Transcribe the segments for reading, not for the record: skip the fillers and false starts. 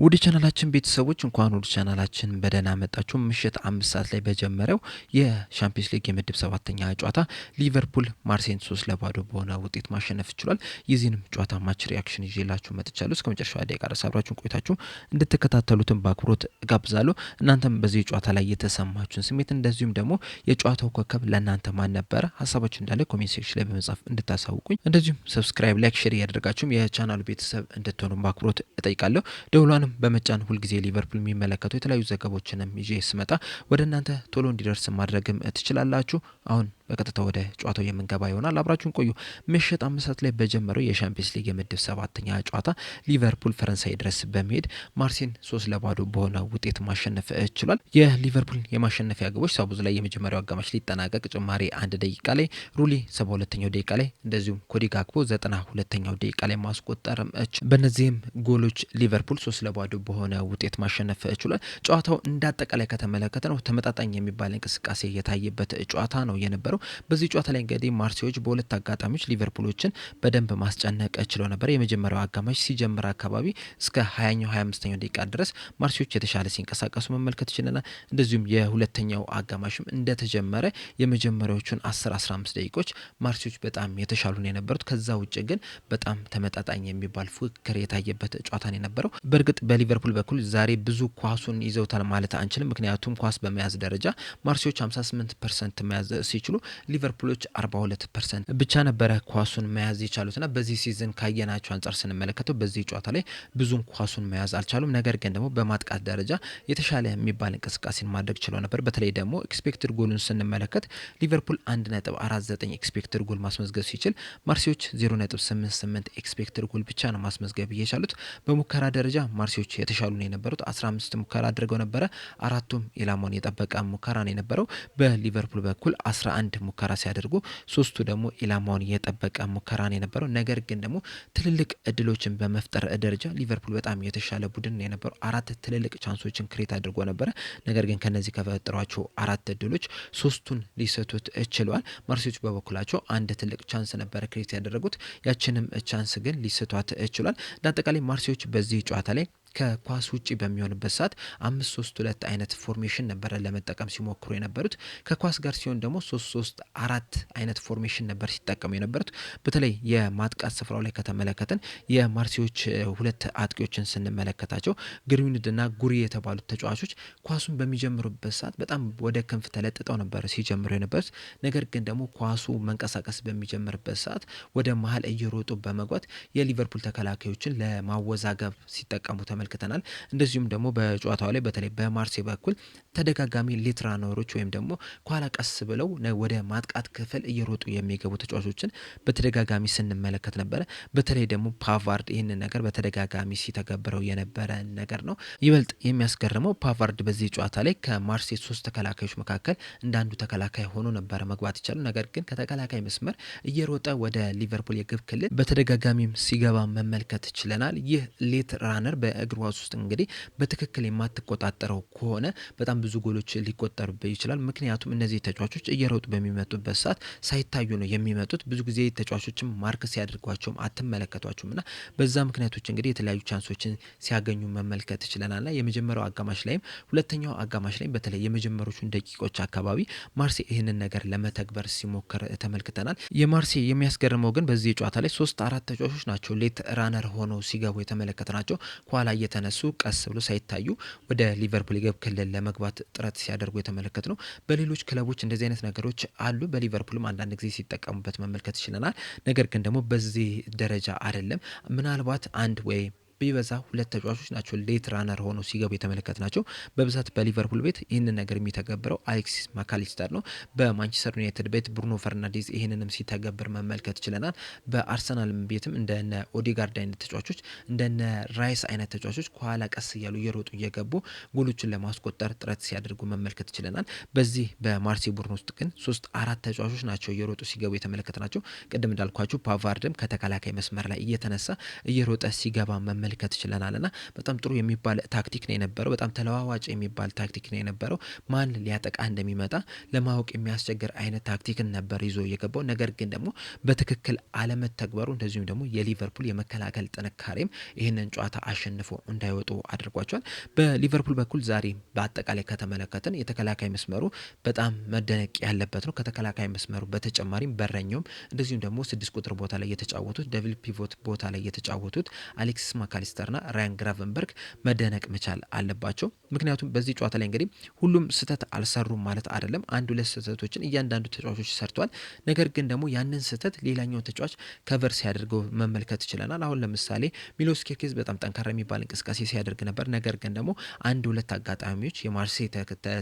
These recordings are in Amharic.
ወደ ቻናላችን ቤተሰቦች እንኳን ወደ ቻናላችን በደህና መጣችሁ። ምሽት 5 ሰዓት ላይ በጀመረው የሻምፒዮንስ ሊግ የምድብ ሰባተኛ ጨዋታ ሊቨርፑል ማርሴይን 3-0 በሆነ ውጤት ማሸነፍ ችሏል። የዚህንም ጨዋታ ማች ሪያክሽን ይዤላችሁ መጥቻለሁ። እስከ መጨረሻው ደቂቃ ድረስ አብራችሁን ቆይታችሁ እንድትከታተሉትን በአክብሮት ጋብዛለሁ። እናንተም በዚህ ጨዋታ ላይ የተሰማችሁን ስሜት እንደዚሁም ደግሞ የጨዋታው ኮከብ ለእናንተ ማን ነበረ ሀሳባችሁ እንዳለ ኮሜንት ሴክሽን ላይ በመጻፍ እንድታሳውቁኝ፣ እንደዚሁም ሰብስክራይብ፣ ላይክ፣ ሼር እያደረጋችሁም የቻናሉ ቤተሰብ እንድትሆኑ በአክብሮት እጠይቃለሁ። ደውሏንም በመጫን ሁልጊዜ ሊቨርፑል የሚመለከቱ የተለያዩ ዘገባዎችንም ይዤ ስመጣ ወደ እናንተ ቶሎ እንዲደርስ ማድረግም ትችላላችሁ። አሁን በቀጥታ ወደ ጨዋታው የምንገባ ይሆናል። አብራችሁን ቆዩ። ምሽት 5 ሰዓት ላይ በጀመረው የሻምፒዮንስ ሊግ የምድብ ሰባተኛ ጨዋታ ሊቨርፑል ፈረንሳይ ድረስ በመሄድ ማርሴይን 3-0 በሆነ ውጤት ማሸነፍ ችሏል። የሊቨርፑል የማሸነፊያ ግቦች ሳቡዝ ላይ የመጀመሪያው አጋማሽ ሊጠናቀቅ ጭማሪ 1 ደቂቃ ላይ፣ ሩሊ 72ኛው ደቂቃ ላይ፣ እንደዚሁም ኮዲ ጋክፖ 92ኛው ደቂቃ ላይ ማስቆጠርም በእነዚህም ጎሎች ሊቨርፑል 3-0 በሆነ ውጤት ማሸነፍ ችሏል። ጨዋታው እንዳጠቃላይ ከተመለከተ ነው ተመጣጣኝ የሚባል እንቅስቃሴ የታየበት ጨዋታ ነው የነበረው። በዚህ ጨዋታ ላይ እንግዲህ ማርሴዮች በሁለት አጋጣሚዎች ሊቨርፑሎችን በደንብ ማስጨነቅ ችለው ነበር። የመጀመሪያው አጋማሽ ሲጀምር አካባቢ እስከ 20ኛው 25ኛው ደቂቃ ድረስ ማርሴዮች የተሻለ ሲንቀሳቀሱ መመልከት ችለናል። እንደዚሁም የሁለተኛው አጋማሽም እንደተጀመረ የመጀመሪያዎቹን 10-15 ደቂቆች ማርሴዮች በጣም የተሻሉ ነው የነበሩት። ከዛ ውጭ ግን በጣም ተመጣጣኝ የሚባል ፉክክር የታየበት ጨዋታ ነው የነበረው። በእርግጥ በሊቨርፑል በኩል ዛሬ ብዙ ኳሱን ይዘውታል ማለት አንችልም። ምክንያቱም ኳስ በመያዝ ደረጃ ማርሴዮች 58% መያዝ ሲችሉ ሊቨርፑሎች 42% ብቻ ነበረ ኳሱን መያዝ የቻሉትና በዚህ ሲዝን ካየናቸው አንጻር ስንመለከተው በዚህ ጨዋታ ላይ ብዙም ኳሱን መያዝ አልቻሉም። ነገር ግን ደግሞ በማጥቃት ደረጃ የተሻለ የሚባል እንቅስቃሴን ማድረግ ችለው ነበር። በተለይ ደግሞ ኤክስፔክትድ ጎሉን ስንመለከት ሊቨርፑል 1.49 ኤክስፔክትድ ጎል ማስመዝገብ ሲችል ማርሴዮች 0.88 ኤክስፔክትድ ጎል ብቻ ነው ማስመዝገብ የቻሉት። በሙከራ ደረጃ ማርሴዮች የተሻሉ ነው የነበሩት። 15 ሙከራ አድርገው ነበረ። አራቱም ኢላማውን የጠበቀ ሙከራ ነው የነበረው። በሊቨርፑል በኩል 11 ሙከራ ሲያደርጉ 3ቱ ደግሞ ኢላማውን የጠበቀ ሙከራ ነው የነበረው። ነገር ግን ደግሞ ትልልቅ እድሎችን በመፍጠር ደረጃ ሊቨርፑል በጣም የተሻለ ቡድን ነው የነበረው። 4 ትልልቅ ቻንሶችን ክሬት አድርጎ ነበረ። ነገር ግን ከነዚህ ከፈጠሯቸው 4 እድሎች 3ቱን ሊሰቱት ችለዋል። ማርሴዮች በበኩላቸው አንድ ትልቅ ቻንስ ነበረ ክሬት ያደረጉት። ያችንም ቻንስ ግን ሊሰቷት ችሏል። በአጠቃላይ ማርሴዮች በዚህ ጨዋታ ላይ ከኳስ ውጪ በሚሆንበት ሰዓት 5-3-2 አይነት ፎርሜሽን ነበረ ለመጠቀም ሲሞክሩ የነበሩት። ከኳስ ጋር ሲሆን ደግሞ 3-3-4 አይነት ፎርሜሽን ነበር ሲጠቀሙ የነበሩት። በተለይ የማጥቃት ስፍራው ላይ ከተመለከተን የማርሴዮች ሁለት አጥቂዎችን ስንመለከታቸው ግሪንውድና ጉሪ የተባሉት ተጫዋቾች ኳሱን በሚጀምሩበት ሰዓት በጣም ወደ ክንፍ ተለጥጠው ነበር ሲጀምሩ የነበሩት። ነገር ግን ደግሞ ኳሱ መንቀሳቀስ በሚጀምርበት ሰዓት ወደ መሀል እየሮጡ በመግባት የሊቨርፑል ተከላካዮችን ለማወዛገብ ሲጠቀሙ ተመልክተናል። እንደዚሁም ደግሞ በጨዋታው ላይ በተለይ በማርሴይ በኩል ተደጋጋሚ ሌት ራነሮች ወይም ደግሞ ኋላ ቀስ ብለው ወደ ማጥቃት ክፍል እየሮጡ የሚገቡ ተጫዋቾችን በተደጋጋሚ ስንመለከት ነበረ። በተለይ ደግሞ ፓቫርድ ይህንን ነገር በተደጋጋሚ ሲተገብረው የነበረ ነገር ነው። ይበልጥ የሚያስገርመው ፓቫርድ በዚህ ጨዋታ ላይ ከማርሴይ 3 ተከላካዮች መካከል እንዳንዱ ተከላካይ ሆኖ ነበረ መግባት ይቻላል። ነገር ግን ከተከላካይ መስመር እየሮጠ ወደ ሊቨርፑል የግብ ክልል በተደጋጋሚም ሲገባ መመልከት ችለናል። ይህ ሌት ራነር በእግር ኳስ ውስጥ እንግዲህ በትክክል የማትቆጣጠረው ከሆነ በጣም ብዙ ጎሎች ሊቆጠሩበት ይችላል። ምክንያቱም እነዚህ ተጫዋቾች እየሮጡ በሚመጡበት ሰዓት ሳይታዩ ነው የሚመጡት። ብዙ ጊዜ ተጫዋቾችም ማርክ ሲያደርጓቸውም አትመለከቷቸውም እና በዛ ምክንያቶች እንግዲህ የተለያዩ ቻንሶችን ሲያገኙ መመልከት ችለናልና የመጀመሪያው አጋማሽ ላይም ሁለተኛው አጋማሽ ላይም በተለይ የመጀመሪያዎቹን ደቂቆች አካባቢ ማርሴይ ይህንን ነገር ለመተግበር ሲሞክር ተመልክተናል። የማርሴይ የሚያስገርመው ግን በዚህ ጨዋታ ላይ 3-4 ተጫዋቾች ናቸው ሌት ራነር ሆነው ሲገቡ የተመለከት ናቸው። ኋላ እየተነሱ ቀስ ብሎ ሳይታዩ ወደ ሊቨርፑል የግብ ክልል ለመግባት ጥረት ሲያደርጉ የተመለከት ነው። በሌሎች ክለቦች እንደዚህ አይነት ነገሮች አሉ። በሊቨርፑልም አንዳንድ ጊዜ ሲጠቀሙበት መመልከት ይችለናል። ነገር ግን ደግሞ በዚህ ደረጃ አይደለም። ምናልባት አንድ ወይ ቢበዛ 2 ተጫዋቾች ናቸው ሌት ራነር ሆኖ ሲገቡ የተመለከት ናቸው። በብዛት በሊቨርፑል ቤት ይህንን ነገር የሚተገብረው አሌክሲስ ማካሊስተር ነው። በማንቸስተር ዩናይትድ ቤት ብሩኖ ፈርናንዴዝ ይህንንም ሲተገብር መመልከት ችለናል። በአርሰናል ቤትም እንደነ ኦዴጋርድ አይነት ተጫዋቾች እንደነ ራይስ አይነት ተጫዋቾች ከኋላ ቀስ እያሉ እየሮጡ እየገቡ ጎሎችን ለማስቆጠር ጥረት ሲያደርጉ መመልከት ችለናል። በዚህ በማርሴይ ቡድን ውስጥ ግን 3-4 ተጫዋቾች ናቸው እየሮጡ ሲገቡ የተመለከት ናቸው። ቅድም እንዳልኳችሁ ፓቫርድም ከተከላካይ መስመር ላይ እየተነሳ እየሮጠ ሲገባ መመልከት መመልከት ችለናልና በጣም ጥሩ የሚባል ታክቲክ ነው የነበረው። በጣም ተለዋዋጭ የሚባል ታክቲክ ነው የነበረው። ማን ሊያጠቃ እንደሚመጣ ለማወቅ የሚያስቸግር አይነት ታክቲክን ነበር ይዞ የገባው። ነገር ግን ደግሞ በትክክል አለመተግበሩ እንደዚሁም ደግሞ የሊቨርፑል የመከላከል ጥንካሬም ይህንን ጨዋታ አሸንፎ እንዳይወጡ አድርጓቸዋል። በሊቨርፑል በኩል ዛሬ በአጠቃላይ ከተመለከትን የተከላካይ መስመሩ በጣም መደነቅ ያለበት ነው። ከተከላካይ መስመሩ በተጨማሪም በረኛውም እንደዚሁም ደግሞ 6 ቁጥር ቦታ ላይ የተጫወቱት ደብል ፒቮት ቦታ ላይ የተጫወቱት አሌክሲስ ማካሊስተርና ራያን ግራቨንበርግ መደነቅ መቻል አለባቸው። ምክንያቱም በዚህ ጨዋታ ላይ እንግዲህ ሁሉም ስህተት አልሰሩም ማለት አይደለም። አንድ ሁለት ስህተቶችን እያንዳንዱ ተጫዋቾች ሰርተዋል። ነገር ግን ደግሞ ያንን ስህተት ሌላኛው ተጫዋች ከቨር ሲያደርገው መመልከት ችለናል። አሁን ለምሳሌ ሚሎስ ኬርኬዝ በጣም ጠንካራ የሚባል እንቅስቃሴ ሲያደርግ ነበር። ነገር ግን ደግሞ አንድ ሁለት አጋጣሚዎች የማርሴይ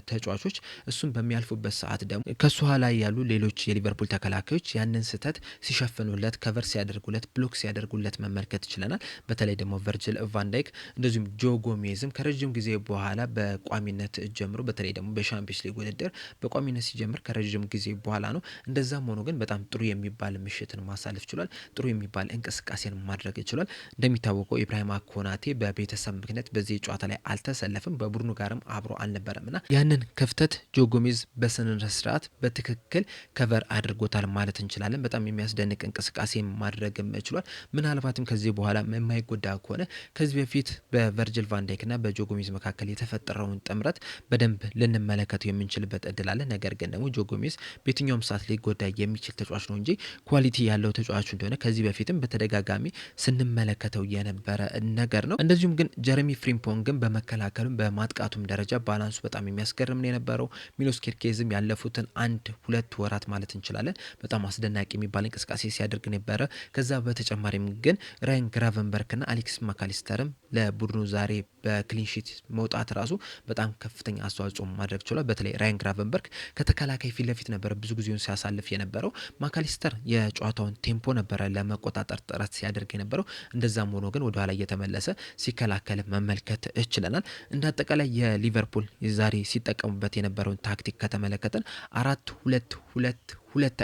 ተጫዋቾች እሱን በሚያልፉበት ሰዓት ደግሞ ከሱ ኋላ ያሉ ሌሎች የሊቨርፑል ተከላካዮች ያንን ስህተት ሲሸፍኑለት፣ ከቨር ሲያደርጉለት፣ ብሎክ ሲያደርጉለት መመልከት ችለናል። በተለይ ደግሞ ቨርጅል ቫንዳይክ እንደዚሁም ጆ ጎሜዝም ከረጅም ጊዜ በኋላ በቋሚነት ጀምሮ በተለይ ደግሞ በሻምፒዮንስ ሊግ ውድድር በቋሚነት ሲጀምር ከረጅም ጊዜ በኋላ ነው። እንደዛም ሆኖ ግን በጣም ጥሩ የሚባል ምሽትን ማሳለፍ ችሏል። ጥሩ የሚባል እንቅስቃሴን ማድረግ ችሏል። እንደሚታወቀው ኢብራሂማ ኮናቴ በቤተሰብ ምክንያት በዚህ ጨዋታ ላይ አልተሰለፍም፣ በቡድኑ ጋርም አብሮ አልነበረም እና ያንን ክፍተት ጆ ጎሜዝ በስነ ስርዓት በትክክል ከቨር አድርጎታል ማለት እንችላለን። በጣም የሚያስደንቅ እንቅስቃሴ ማድረግም ችሏል። ምናልባትም ከዚህ በኋላ የማይጎዳ ከሆነ ከዚህ በፊት በቨርጅል ቫንዳይክና በጆ ጎሜዝ መካከል የተፈጠረውን ጥምረት በደንብ ልንመለከተው የምንችልበት እድል አለ። ነገር ግን ደግሞ ጆ ጎሜዝ በየትኛውም ሰዓት ሊጎዳ የሚችል ተጫዋች ነው እንጂ ኳሊቲ ያለው ተጫዋች እንደሆነ ከዚህ በፊትም በተደጋጋሚ ስንመለከተው የነበረ ነገር ነው። እንደዚሁም ግን ጀረሚ ፍሪምፖንግን በመከላከሉም በማጥቃቱም ደረጃ ባላንሱ በጣም የሚያስገርም ነው የነበረው። ሚሎስ ኬርኬዝም ያለፉትን 1-2 ወራት ማለት እንችላለን በጣም አስደናቂ የሚባል እንቅስቃሴ ሲያደርግ ነበረ። ከዛ በተጨማሪም ግን ራያን ግራቨንበርክና አሌክሲስ ማካሊስተርም ለቡድኑ ዛሬ በክሊንሺት መውጣት ራሱ በጣም ከፍተኛ አስተዋጽኦ ማድረግ ችሏል። በተለይ ራያን ግራቨንበርክ ከተከላካይ ፊት ለፊት ነበረ ብዙ ጊዜውን ሲያሳልፍ የነበረው። ማካሊስተር የጨዋታውን ቴምፖ ነበረ ለመቆጣጠር ጥረት ሲያደርግ የነበረው። እንደዛም ሆኖ ግን ወደኋላ እየተመለሰ ሲከላከል መመልከት ችለናል። እንደ አጠቃላይ የሊቨርፑል ዛሬ ሲጠቀሙበት የነበረውን ታክቲክ ከተመለከተን 4-2-2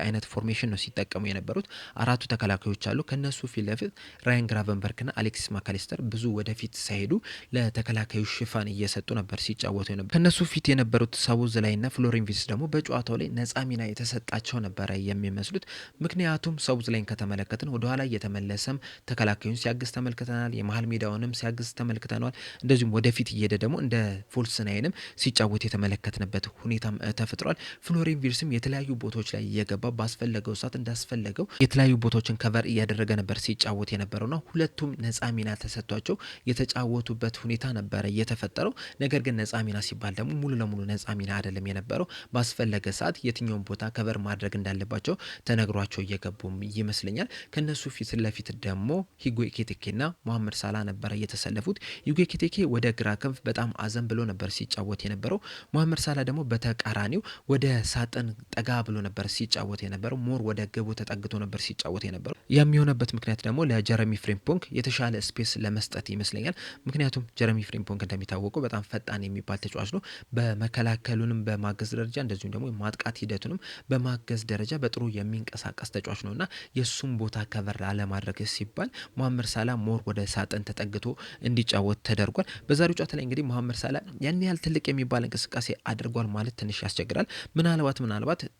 አይነት ፎርሜሽን ነው ሲጠቀሙ የነበሩት። አራቱ ተከላካዮች አሉ። ከነሱ ፊት ለፊት ራያን ግራቨንበርክና አሌክሲስ ማካሊስተር ብዙ ወደፊት ሳይሄዱ ለተከላካዩ ሽፋን እየሰጡ ነበር ሲጫወቱ ነበር። ከነሱ ፊት የነበሩት ሰቡዝላይና ፍሎሪን ቪርትዝ ደግሞ በጨዋታው ላይ ነጻ ሚና የተሰጣቸው ነበረ የሚመስሉት። ምክንያቱም ሰቡዝላይን ከተመለከትን ወደኋላ እየተመለሰም ተከላካዩን ሲያግዝ ተመልክተናል። የመሀል ሜዳውንም ሲያግዝ ተመልክተናል። እንደዚሁም ወደፊት እየሄደ ደግሞ እንደ ፎልስ ናይንም ሲጫወት የተመለከትንበት ሁኔታም ተፈጥሯል። ፍሎሪን ቪርትዝም የተለያዩ ቦታዎች ላይ እየገባ ባስፈለገው ሰዓት እንዳስፈለገው የተለያዩ ቦታዎችን ከቨር እያደረገ ነበር ሲጫወት የነበረውና ሁለቱም ነጻ ሚና ተሰጥቷቸው የተጫወቱበት ሁኔታ ነበረ እየተፈጠረው። ነገር ግን ነጻ ሚና ሲባል ደግሞ ሙሉ ለሙሉ ነጻ ሚና አይደለም የነበረው። ባስፈለገ ሰዓት የትኛውን ቦታ ከቨር ማድረግ እንዳለባቸው ተነግሯቸው እየገቡም ይመስለኛል። ከነሱ ፊት ለፊት ደግሞ ሂጎ ኤኪቲኬና መሐመድ ሳላ ነበረ እየተሰለፉት። ሂጎ ኤኪቲኬ ወደ ግራ ክንፍ በጣም አዘን ብሎ ነበር ሲጫወት የነበረው። መሐመድ ሳላ ደግሞ በተቃራኒው ወደ ሳጥን ጠጋ ብሎ ነበር ሲጫወት የነበረው። ሞር ወደ ግቡ ተጠግቶ ነበር ሲጫወት የነበረው። የሚሆነበት ምክንያት ደግሞ ለጀረሚ ፍሪምፖንግ የተሻለ ስፔስ ለመስጠት ይመስለኛል። ምክንያቱም ጀረሚ ፍሪምፖንግ እንደሚታወቀው በጣም ፈጣን የሚባል ተጫዋች ነው። በመከላከሉንም በማገዝ ደረጃ እንደዚሁም ደግሞ ማጥቃት ሂደቱንም በማገዝ ደረጃ በጥሩ የሚንቀሳቀስ ተጫዋች ነውና የሱም ቦታ ከቨር ላለማድረግ ሲባል መሐመድ ሳላ ሞር ወደ ሳጥን ተጠግቶ እንዲጫወት ተደርጓል። በዛሬው ጨዋታ ላይ እንግዲህ መሐመድ ሳላ ያን ያህል ትልቅ የሚባል እንቅስቃሴ አድርጓል ማለት ትንሽ ያስቸግራል። ምናልባት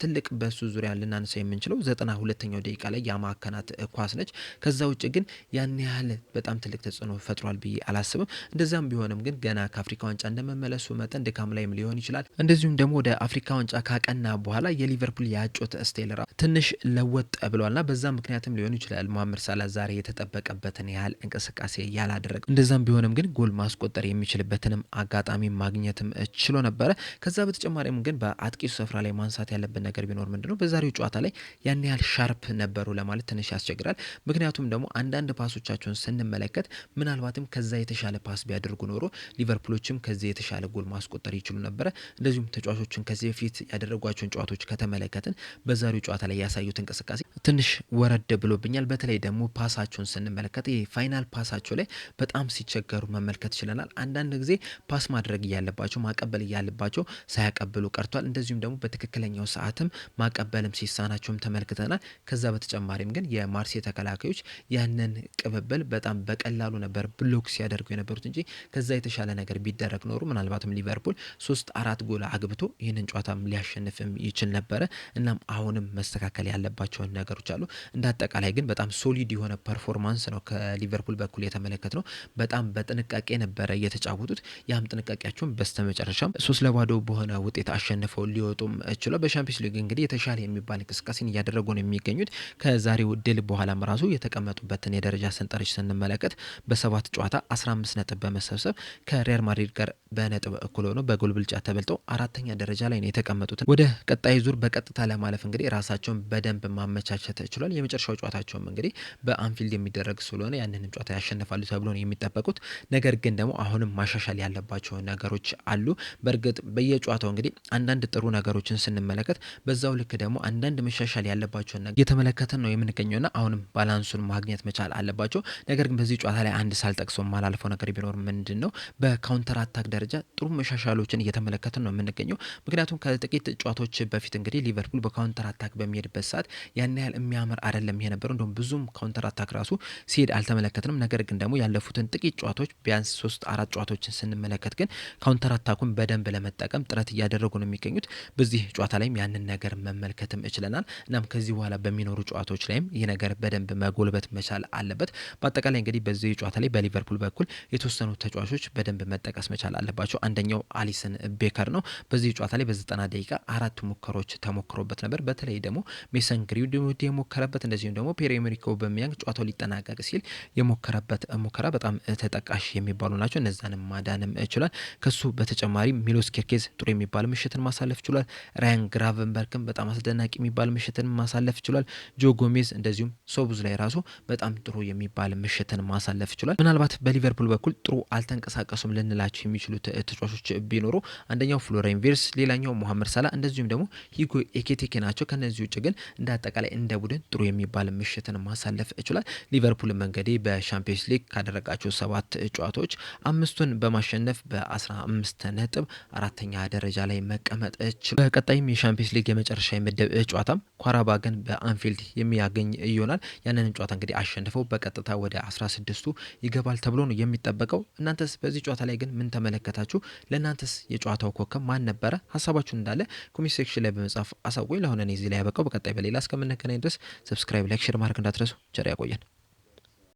ትልቅ በሱ ዙሪያ ልናነሳ የምንችለው 92ኛው ደቂቃ ላይ የማዕከናት ኳስ ነች። ከዛ ውጭ ግን ያን ያህል በጣም ትልቅ ተጽዕኖ ፈጥሯል ብዬ አላስብም። እንደዛም ቢሆንም ግን ገና ከአፍሪካ ዋንጫ እንደመመለሱ መጠን ድካም ላይም ሊሆን ይችላል። እንደዚሁም ደግሞ ወደ አፍሪካ ዋንጫ ካቀና በኋላ የሊቨርፑል የአጮት ስታይል ትንሽ ለወጥ ብሏልና በዛ ምክንያትም ሊሆን ይችላል መሐመድ ሳላ ዛሬ የተጠበቀበትን ያህል እንቅስቃሴ ያላደረገ። እንደዛም ቢሆንም ግን ጎል ማስቆጠር የሚችልበትንም አጋጣሚ ማግኘትም ችሎ ነበረ። ከዛ በተጨማሪም ግን በአጥቂው ስፍራ ላይ ማንሳት ያለብን ነገር ቢኖር ምንድነው በዛሬው ጨዋታ ላይ ያን ያህል ሻርፕ ነበሩ ለማለት ትንሽ ያስቸግራል። ምክንያቱም ደግሞ አንዳንድ ፓሶቻቸውን ስንመለከት ምናልባትም ከዛ የተሻለ ፓስ ቢያደርጉ ቢያደርጉ ኖሮ ሊቨርፑሎችም ከዚህ የተሻለ ጎል ማስቆጠር ይችሉ ነበረ። እንደዚሁም ተጫዋቾችን ከዚህ በፊት ያደረጓቸውን ጨዋታዎች ከተመለከትን በዛሬው ጨዋታ ላይ ያሳዩት እንቅስቃሴ ትንሽ ወረድ ብሎብኛል። በተለይ ደግሞ ፓሳቸውን ስንመለከት ፋይናል ፓሳቸው ላይ በጣም ሲቸገሩ መመልከት ችለናል። አንዳንድ ጊዜ ፓስ ማድረግ እያለባቸው ማቀበል እያለባቸው ሳያቀብሉ ቀርቷል። እንደዚሁም ደግሞ በትክክለኛው ሰዓትም ማቀበልም ሲሳናቸውም ተመልክተናል። ከዛ በተጨማሪም ግን የማርሴ ተከላካዮች ያንን ቅብብል በጣም በቀላሉ ነበር ብሎክ ሲያደርጉ የነበሩት እንጂ ከዛ የተሻለ ነገር ቢደረግ ኖሩ ምናልባትም ሊቨርፑል 3-4 ጎል አግብቶ ይህንን ጨዋታም ሊያሸንፍም ይችል ነበረ። እናም አሁንም መስተካከል ያለባቸውን ነገሮች አሉ። እንደ አጠቃላይ ግን በጣም ሶሊድ የሆነ ፐርፎርማንስ ነው ከሊቨርፑል በኩል የተመለከት ነው። በጣም በጥንቃቄ ነበረ እየተጫወቱት። ያም ጥንቃቄያቸውን በስተመጨረሻም 3-0 በሆነ ውጤት አሸንፈው ሊወጡም ችለው በሻምፒዮንስ ሊግ እንግዲህ የተሻለ የሚባል እንቅስቃሴን እያደረጉ ነው የሚገኙት። ከዛሬው ድል በኋላም ራሱ የተቀመጡበትን የደረጃ ሰንጠረዥ ስንመለከት በ7 ጨዋታ 15 ነጥብ በመሰብሰብ ከሪያል ማድሪድ ጋር በነጥብ እኩል ሆኖ በጎል ብልጫ ተበልጠው 4ኛ ደረጃ ላይ ነው የተቀመጡት። ወደ ቀጣይ ዙር በቀጥታ ለማለፍ እንግዲህ ራሳቸውን በደንብ ማመቻቸት ችሏል። የመጨረሻው ጨዋታቸውም እንግዲህ በአንፊልድ የሚደረግ ስለሆነ ያንንም ጨዋታ ያሸንፋሉ ተብሎ ነው የሚጠበቁት። ነገር ግን ደግሞ አሁንም ማሻሻል ያለባቸው ነገሮች አሉ። በእርግጥ በየጨዋታው እንግዲህ አንዳንድ ጥሩ ነገሮችን ስንመለከት በዛው ልክ ደግሞ አንዳንድ መሻሻል ያለባቸውን ነገር እየተመለከትን ነው የምንገኘውና አሁንም ባላንሱን ማግኘት መቻል አለባቸው። ነገር ግን በዚህ ጨዋታ ላይ አንድ ሳልጠቅሰው ማላልፈው ነገር ቢኖር ምንድን ነው በካውንተር አታክ ደረጃ ጥሩ መሻሻሎችን እየተመለከትን ነው የምንገኘው። ምክንያቱም ከጥቂት ጨዋታዎች በፊት እንግዲህ ሊቨርፑል በካውንተር አታክ በሚሄድበት ሰዓት ያን ያህል የሚያምር አይደለም የነበረው። እንደውም ብዙም ካውንተር አታክ ራሱ ሲሄድ አልተመለከትንም። ነገር ግን ደግሞ ያለፉትን ጥቂት ጨዋታዎች ቢያንስ 3-4 ጨዋታዎችን ስንመለከት ግን ካውንተር አታኩን በደንብ ለመጠቀም ጥረት እያደረጉ ነው የሚገኙት። በዚህ ጨዋታ ላይም ያንን ነገር መመልከትም እችለናል። እናም ከዚህ በኋላ በሚኖሩ ጨዋታዎች ላይም ይህ ነገር በደንብ መጎልበት መቻል አለበት። በአጠቃላይ እንግዲህ በዚህ ጨዋታ ላይ በሊቨርፑል በኩል የተወሰኑ ተጫዋቾች በደንብ መጠቀስ መቻል አለባቸው። አንደኛው አሊሰን ቤከር ነው። በዚህ ጨዋታ ላይ በ90 ደቂቃ 4 ሙከሮች ተሞክሮበት ነበር። በተለይ ደግሞ ሜሰን ግሪንውድ የሞከረበት እንደዚሁም ደግሞ ፒየር-ኤመሪክ ኦባሜያንግ ጨዋታው ሊጠናቀቅ ሲል የሞከረበት ሙከራ በጣም ተጠቃሽ የሚባሉ ናቸው። እነዛንም ማዳንም ችሏል። ከሱ በተጨማሪ ሚሎስ ኬርኬዝ ጥሩ የሚባል ምሽትን ማሳለፍ ችሏል። ራያን ግራቨንበርግም በጣም አስደናቂ የሚባል ምሽትን ማሳለፍ ችሏል። ጆ ጎሜዝ እንደዚሁም ሶቡዝ ላይ ራሱ በጣም ጥሩ የሚባል ምሽትን ማሳለፍ ችሏል። ምናልባት በሊቨርፑል በኩል ጥሩ አልተንቀሳቀሱም ልንላቸው የሚችሉት ተጫዋቾች ቢኖሩ አንደኛው ፍሎሪያን ቪርትዝ፣ ሌላኛው ሞሐመድ ሳላ እንደዚሁም ደግሞ ሂጎ ኤኪቲኬ ናቸው። ከነዚህ ውጭ ግን እንደ አጠቃላይ እንደ ቡድን ጥሩ የሚባል ምሽትን ማሳለፍ ችሏል። ሊቨርፑል እንግዲህ በሻምፒዮንስ ሊግ ካደረጋቸው 7 ጨዋታዎች 5ቱን በማሸነፍ በ15 ነጥብ 4ኛ ደረጃ ላይ መቀመጥ ችሏል። በቀጣይም የሻምፒዮንስ ሊግ የመጨረሻ የምድብ ጨዋታም ኳራባግን በአንፊልድ የሚያገኝ ይሆናል። ያንን ጨዋታ እንግዲህ አሸንፈው በቀጥታ ወደ 16ቱ ይገባል ተብሎ ነው የሚጠበቀው። እናንተስ በዚህ ጨዋታ ላይ ግን ምን ተመለከታችሁ? ለእናንተስ የጨዋታው ኮከብ ማን ነበረ? ሀሳባችሁን እንዳለ ኮሜንት ሴክሽን ላይ በመጻፍ አሳውቁኝ። ለአሁን እኔ እዚህ ላይ ያበቃው። በቀጣይ በሌላ እስከምንገናኝ ድረስ ሰብስክራይብ፣ ላይክ፣ ሼር ማድረግ እንዳትረሱ። ቸር ያቆየን።